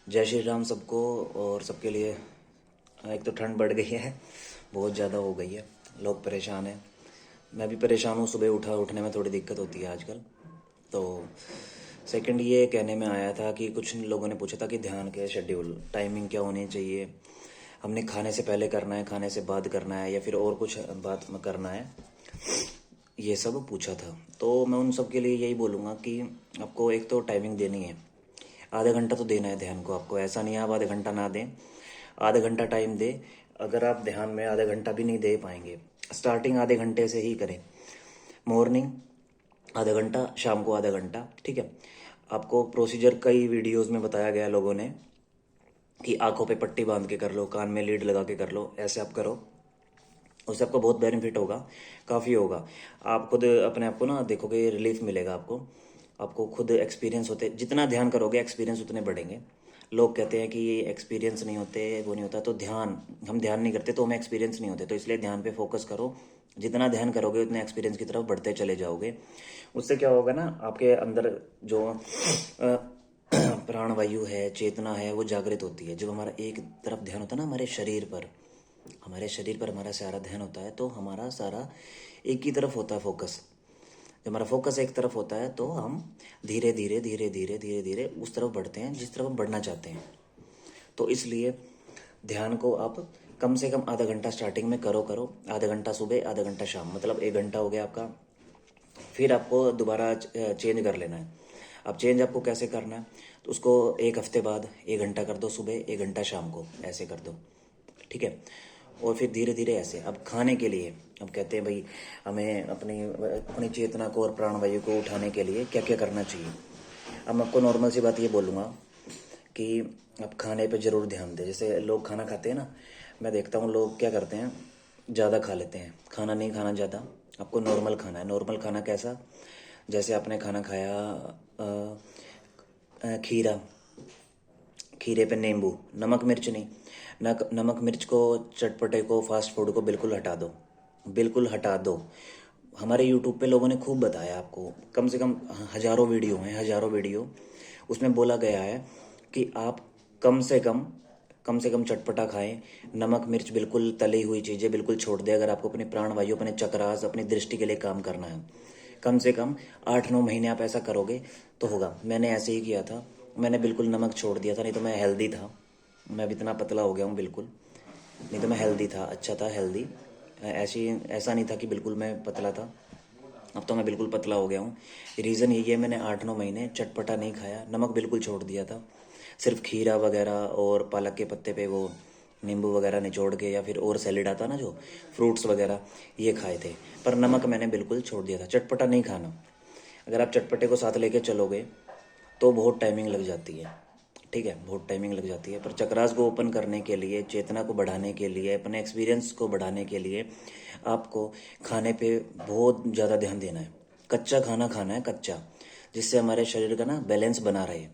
जय श्री राम सबको। और सबके लिए एक तो ठंड बढ़ गई है, बहुत ज़्यादा हो गई है, लोग परेशान हैं। मैं भी परेशान हूँ, सुबह उठने में थोड़ी दिक्कत होती है आजकल। तो सेकंड ये कहने में आया था कि कुछ लोगों ने पूछा था कि ध्यान के शेड्यूल टाइमिंग क्या होनी चाहिए, हमने खाने से पहले करना है, खाने से बाद करना है, या फिर और कुछ बात में करना है, ये सब पूछा था। तो मैं उन सब के लिए यही बोलूँगा कि आपको एक तो टाइमिंग देनी है, आधा घंटा तो देना है ध्यान को आपको। ऐसा नहीं है आप आधा घंटा ना दें, आधा घंटा टाइम दे। अगर आप ध्यान में आधा घंटा भी नहीं दे पाएंगे, स्टार्टिंग आधे घंटे से ही करें। मॉर्निंग आधा घंटा, शाम को आधा घंटा, ठीक है। आपको प्रोसीजर कई वीडियोस में बताया गया लोगों ने कि आंखों पे पट्टी बांध के कर लो, कान में लीड लगा के कर लो, ऐसे आप करो, उससे आपको बहुत बेनिफिट होगा, काफ़ी होगा। आप खुद अपने आप को ना देखोगे, रिलीफ मिलेगा आपको। आपको खुद एक्सपीरियंस होते, जितना ध्यान करोगे एक्सपीरियंस उतने बढ़ेंगे। लोग कहते हैं कि ये एक्सपीरियंस नहीं होते, वो नहीं होता। तो ध्यान, हम ध्यान नहीं करते तो हमें एक्सपीरियंस नहीं होते। तो इसलिए ध्यान पे फोकस करो, जितना ध्यान करोगे उतने एक्सपीरियंस की तरफ बढ़ते चले जाओगे। उससे क्या होगा ना, आपके अंदर जो प्राणवायु है, चेतना है, वो जागृत होती है। जब हमारा एक तरफ ध्यान होता है ना, हमारे शरीर पर हमारा सारा ध्यान होता है, तो हमारा सारा एक ही तरफ होता है फोकस। जब हमारा फोकस एक तरफ होता है तो हम धीरे धीरे धीरे धीरे धीरे धीरे उस तरफ बढ़ते हैं जिस तरफ हम बढ़ना चाहते हैं। तो इसलिए ध्यान को आप कम से कम आधा घंटा स्टार्टिंग में करो। आधा घंटा सुबह, आधा घंटा शाम, मतलब 1 घंटा हो गया आपका। फिर आपको दोबारा चेंज कर लेना है। अब चेंज आपको कैसे करना है, तो उसको एक हफ्ते बाद 1 घंटा कर दो सुबह, 1 घंटा शाम को, ऐसे कर दो, ठीक है। और फिर धीरे धीरे ऐसे। अब खाने के लिए, अब कहते हैं भाई हमें अपनी अपनी चेतना को और प्राणवायु को उठाने के लिए क्या क्या करना चाहिए। अब मैं आपको नॉर्मल सी बात ये बोलूँगा कि आप खाने पे ज़रूर ध्यान दें। जैसे लोग खाना खाते हैं ना, मैं देखता हूँ लोग क्या करते हैं, ज़्यादा खा लेते हैं। खाना नहीं खाना ज़्यादा, आपको नॉर्मल खाना है। नॉर्मल खाना कैसा, जैसे आपने खाना खाया खीरा, खीरे पे नींबू, नमक मिर्च नहीं। नमक मिर्च को, चटपटे को, फास्ट फूड को बिल्कुल हटा दो, बिल्कुल हटा दो। हमारे यूट्यूब पे लोगों ने खूब बताया आपको, कम से कम हज़ारों वीडियो हैं, हज़ारों वीडियो। उसमें बोला गया है कि आप कम से कम चटपटा खाएं। नमक मिर्च, बिल्कुल तली हुई चीज़ें बिल्कुल छोड़ दें, अगर आपको अपने प्राणवायु, अपने चक्रास, अपनी दृष्टि के लिए काम करना है। कम से कम 8-9 महीने आप ऐसा करोगे तो होगा। मैंने ऐसे ही किया था, मैंने बिल्कुल नमक छोड़ दिया था। नहीं तो मैं हेल्दी था, मैं अब इतना पतला हो गया हूँ बिल्कुल। नहीं तो मैं हेल्दी था, अच्छा था, हेल्दी। ऐसी ऐसा नहीं था कि बिल्कुल मैं पतला था। अब तो मैं बिल्कुल पतला हो गया हूँ। रीज़न यही है, मैंने 8-9 महीने चटपटा नहीं खाया, नमक बिल्कुल छोड़ दिया था। सिर्फ खीरा वगैरह और पालक के पत्ते पे वो नींबू वगैरह निचोड़ के, या फिर और सैलेड आता ना जो, फ्रूट्स वगैरह, ये खाए थे। पर नमक मैंने बिल्कुल छोड़ दिया था, चटपटा नहीं खाना। अगर आप चटपटे को साथ लेके चलोगे तो बहुत टाइमिंग लग जाती है, ठीक है, बहुत टाइमिंग लग जाती है। पर चक्रास को ओपन करने के लिए, चेतना को बढ़ाने के लिए, अपने एक्सपीरियंस को बढ़ाने के लिए आपको खाने पे बहुत ज़्यादा ध्यान देना है। कच्चा खाना खाना है, कच्चा, जिससे हमारे शरीर का ना बैलेंस बना रहे।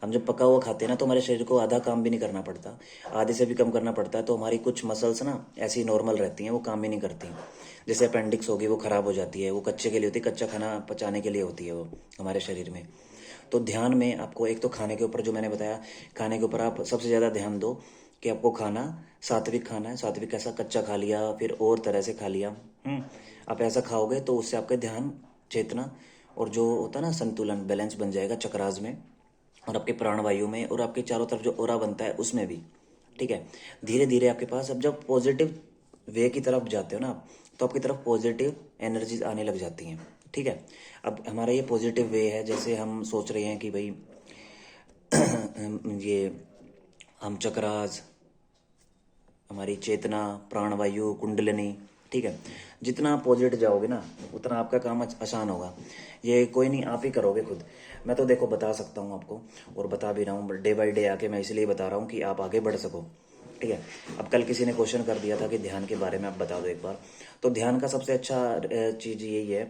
हम जब पका हुआ खाते हैं ना, तो हमारे शरीर को आधा काम भी नहीं करना पड़ता, आधे से भी कम करना पड़ता है। तो हमारी कुछ मसल्स ना ऐसी नॉर्मल रहती हैं, वो काम ही नहीं करती। जैसे अपेंडिक्स होगी, वो ख़राब हो जाती है, वो कच्चे के लिए होती है, कच्चा खाना पचाने के लिए होती है वो हमारे शरीर में। तो ध्यान में आपको एक तो खाने के ऊपर, जो मैंने बताया, खाने के ऊपर आप सबसे ज़्यादा ध्यान दो कि आपको खाना सात्विक खाना है। सात्विक कैसा, कच्चा खा लिया, फिर और तरह से खा लिया। आप ऐसा खाओगे तो उससे आपका ध्यान, चेतना और जो होता है ना संतुलन, बैलेंस बन जाएगा चक्रास में, और आपके प्राणवायु में, और आपके चारों तरफ जो ओरा बनता है उसमें भी, ठीक है। धीरे धीरे आपके पास, अब जब पॉजिटिव वे की तरफ जाते हो ना आप, तो आपकी तरफ पॉजिटिव एनर्जीज आने लग जाती हैं, ठीक है। अब हमारा ये पॉजिटिव वे है, जैसे हम सोच रहे हैं कि भाई ये हम चक्रास, हमारी चेतना, प्राणवायु, कुंडलिनी, ठीक है। जितना आप पॉजिटिव जाओगे ना, उतना आपका काम आसान होगा। ये कोई नहीं, आप ही करोगे खुद। मैं तो देखो बता सकता हूँ आपको, और बता भी रहा हूँ डे बाय डे आके। मैं इसलिए बता रहा हूँ कि आप आगे बढ़ सको, ठीक है। अब कल किसी ने क्वेश्चन कर दिया था कि ध्यान के बारे में आप बता दो एक बार। तो ध्यान का सबसे अच्छा चीज़ यही है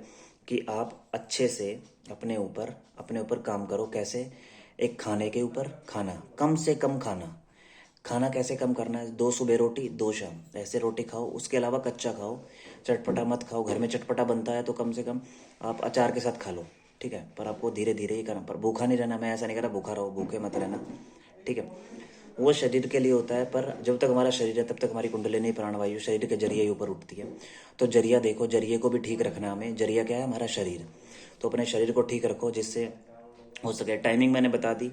कि आप अच्छे से अपने ऊपर काम करो। कैसे, एक खाने के ऊपर खाना, कम से कम खाना। खाना कैसे कम करना है, 2 सुबह रोटी, 2 शाम, ऐसे रोटी खाओ। उसके अलावा कच्चा खाओ, चटपटा मत खाओ। घर में चटपटा बनता है तो कम से कम आप अचार के साथ खा लो, ठीक है। पर आपको धीरे धीरे ही करना, पर भूखा नहीं रहना। मैं ऐसा नहीं कह रहा भूखा रहो, भूखे मत रहना, ठीक है। वो शरीर के लिए होता है, पर जब तक हमारा शरीर है तब तक हमारी कुंडलिनी प्राणवायु शरीर के जरिए ही ऊपर उठती है। तो जरिया देखो, जरिए को भी ठीक रखना है हमें। जरिया क्या है? हमारा शरीर। तो अपने शरीर को ठीक रखो जिससे हो सके। टाइमिंग मैंने बता दी।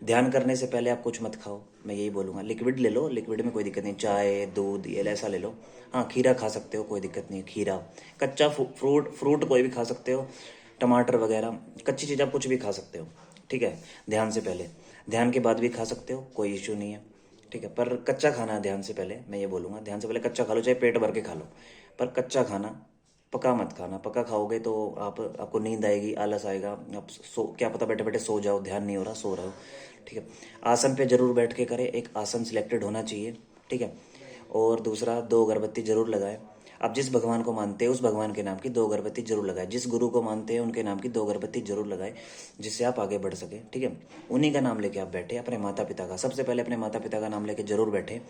ध्यान करने से पहले आप कुछ मत खाओ, मैं यही बोलूँगा। लिक्विड ले लो, लिक्विड में कोई दिक्कत नहीं, चाय दूध ये ऐसा ले लो। हाँ, खीरा खा सकते हो, कोई दिक्कत नहीं है। खीरा, कच्चा फ्रूट कोई भी खा सकते हो, टमाटर वगैरह, कच्ची चीज़ आप कुछ भी खा सकते हो, ठीक है। ध्यान से पहले, ध्यान के बाद भी खा सकते हो, कोई इश्यू नहीं है, ठीक है। पर कच्चा खाना है ध्यान से पहले, मैं ये बोलूँगा। ध्यान से पहले कच्चा खा लो, चाहे पेट भर के खा लो, पर कच्चा खाना, पका मत खाना। पका खाओगे तो आपको नींद आएगी, आलस आएगा, आप क्या पता बैठे बैठे सो जाओ, ध्यान नहीं हो रहा, सो रहे हो, ठीक है। आसन पे जरूर बैठ के करें, एक आसन सिलेक्टेड होना चाहिए, ठीक है। और दूसरा, 2 अगरबत्ती जरूर लगाएं। आप जिस भगवान को मानते हैं उस भगवान के नाम की 2 अगरबत्ती जरूर लगाएं। जिस गुरु को मानते हैं उनके नाम की 2 अगरबत्ती जरूर लगाएं, जिससे आप आगे बढ़ सके, ठीक है। उन्हीं का नाम लेके आप बैठे, अपने माता पिता का, सबसे पहले अपने माता पिता का नाम लेके जरूर बैठे।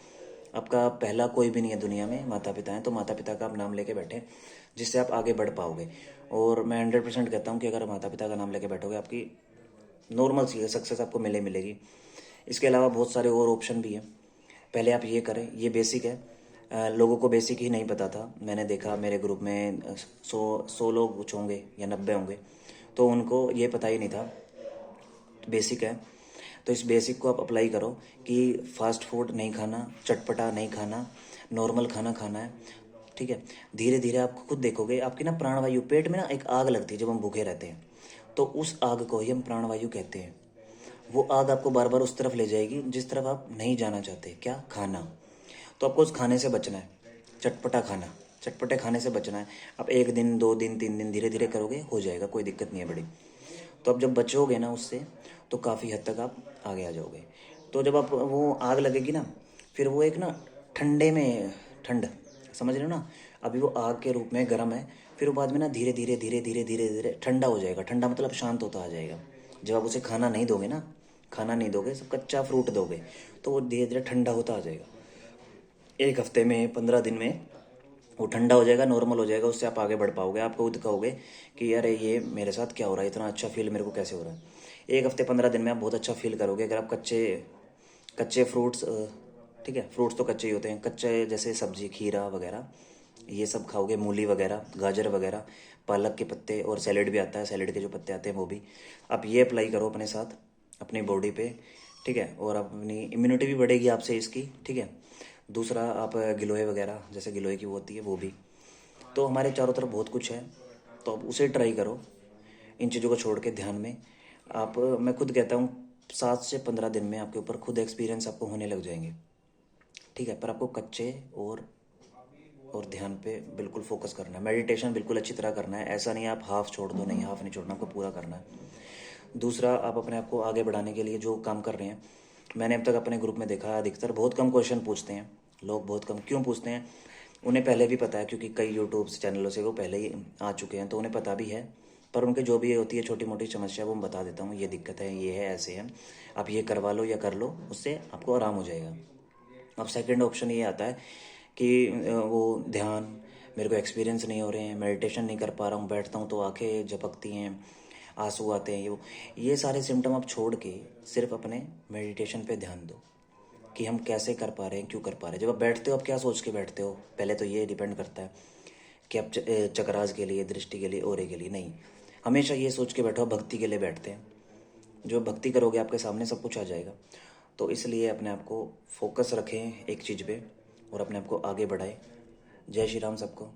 आपका पहला कोई भी नहीं है दुनिया में, माता पिता हैं, तो माता पिता का आप नाम लेके बैठे, जिससे आप आगे बढ़ पाओगे। और मैं 100% कहता हूँ कि अगर माता पिता का नाम लेके बैठोगे, आपकी नॉर्मल सी सक्सेस आपको मिलेगी। इसके अलावा बहुत सारे और ऑप्शन भी हैं। पहले आप ये करें, ये बेसिक है। लोगों को बेसिक ही नहीं पता था। मैंने देखा मेरे ग्रुप में 100 लोग कुछ होंगे या 90 होंगे, तो उनको ये पता ही नहीं था। बेसिक है, तो इस बेसिक को आप अप्लाई करो कि फास्ट फूड नहीं खाना, चटपटा नहीं खाना, नॉर्मल खाना खाना है, ठीक है। धीरे धीरे आप खुद देखोगे आपकी ना प्राणवायु, पेट में ना एक आग लगती है जब हम भूखे रहते हैं, तो उस आग को ही हम प्राणवायु कहते हैं। वो आग आपको बार बार उस तरफ ले जाएगी जिस तरफ आप नहीं जाना चाहते। क्या? खाना। तो आपको उस खाने से बचना है, चटपटा खाना, चटपटे खाने से बचना है। आप 1 दिन 2 दिन 3 दिन धीरे धीरे करोगे, हो जाएगा, कोई दिक्कत नहीं है बड़ी। तो अब जब बचोगे ना उससे, तो काफ़ी हद तक आप आगे आ जाओगे। तो जब आप वो आग लगेगी ना, फिर वो एक ना ठंडे में, ठंड, समझ रहे हो ना? अभी वो आग के रूप में गर्म है, फिर वो बाद में ना धीरे धीरे धीरे धीरे धीरे धीरे ठंडा हो जाएगा। ठंडा मतलब शांत होता आ जाएगा। जब आप उसे खाना नहीं दोगे ना, खाना नहीं दोगे, सब कच्चा फ्रूट दोगे, तो वो धीरे धीरे ठंडा होता आ जाएगा। 1 हफ्ते में, 15 दिन में वो ठंडा हो जाएगा, नॉर्मल हो जाएगा। उससे आप आगे बढ़ पाओगे। आप खुद कहोगे कि अरे ये मेरे साथ क्या हो रहा है, इतना अच्छा फील मेरे को कैसे हो रहा है। 1 हफ्ते 15 दिन में आप बहुत अच्छा फील करोगे। अगर आप कच्चे कच्चे फ्रूट्स, ठीक है, फ्रूट्स तो कच्चे ही होते हैं, कच्चे जैसे सब्जी, खीरा वगैरह, ये सब खाओगे, मूली वगैरह, गाजर वगैरह, पालक के पत्ते, और सैलेड भी आता है, सैलेड के जो पत्ते आते हैं वो भी आप ये अप्लाई करो अपने साथ, अपनी बॉडी पे, ठीक है। और अपनी इम्यूनिटी भी बढ़ेगी आपसे इसकी, ठीक है। दूसरा, आप गिलोय वगैरह, जैसे गिलोय की वो होती है वो भी। तो हमारे चारों तरफ बहुत कुछ है, तो आप उसे ट्राई करो, इन चीज़ों को छोड़ के ध्यान में। आप, मैं खुद कहता हूँ 7 से 15 दिन में आपके ऊपर खुद एक्सपीरियंस आपको होने लग जाएंगे, ठीक है। पर आपको कच्चे और ध्यान पे बिल्कुल फोकस करना है। मेडिटेशन बिल्कुल अच्छी तरह करना है। ऐसा नहीं आप हाफ छोड़ दो, नहीं, हाफ नहीं छोड़ना, आपको पूरा करना है। दूसरा, आप अपने आप को आगे बढ़ाने के लिए जो काम कर रहे हैं, मैंने अब तक अपने ग्रुप में देखा है अधिकतर बहुत कम क्वेश्चन पूछते हैं लोग। बहुत कम क्यों पूछते हैं? उन्हें पहले भी पता है, क्योंकि कई यूट्यूब चैनलों से वो पहले ही आ चुके हैं, तो उन्हें पता भी है। पर उनके जो भी होती है छोटी मोटी समस्या, वो मैं बता देता हूँ, ये दिक्कत है, ये है, ऐसे है, आप ये करवा लो या कर लो, उससे आपको आराम हो जाएगा। अब सेकंड ऑप्शन ये आता है कि वो ध्यान, मेरे को एक्सपीरियंस नहीं हो रहे हैं, मेडिटेशन नहीं कर पा रहा हूँ, बैठता हूँ तो आंखें झपकती हैं, आंसू आते हैं, ये सारे सिम्टम आप छोड़ के सिर्फ अपने मेडिटेशन पे ध्यान दो कि हम कैसे कर पा रहे हैं, क्यों कर पा रहे हैं। जब आप बैठते हो, आप क्या सोच के बैठते हो? पहले तो ये डिपेंड करता है कि आप चकरास के लिए, दृष्टि के लिए, ओरे के लिए नहीं, हमेशा ये सोच के बैठो भक्ति के लिए बैठते हैं। जो भक्ति करोगे आपके सामने सब कुछ आ जाएगा। तो इसलिए अपने आप को फोकस रखें एक चीज़ पे और अपने आप को आगे बढ़ाएं। जय श्री राम सबको।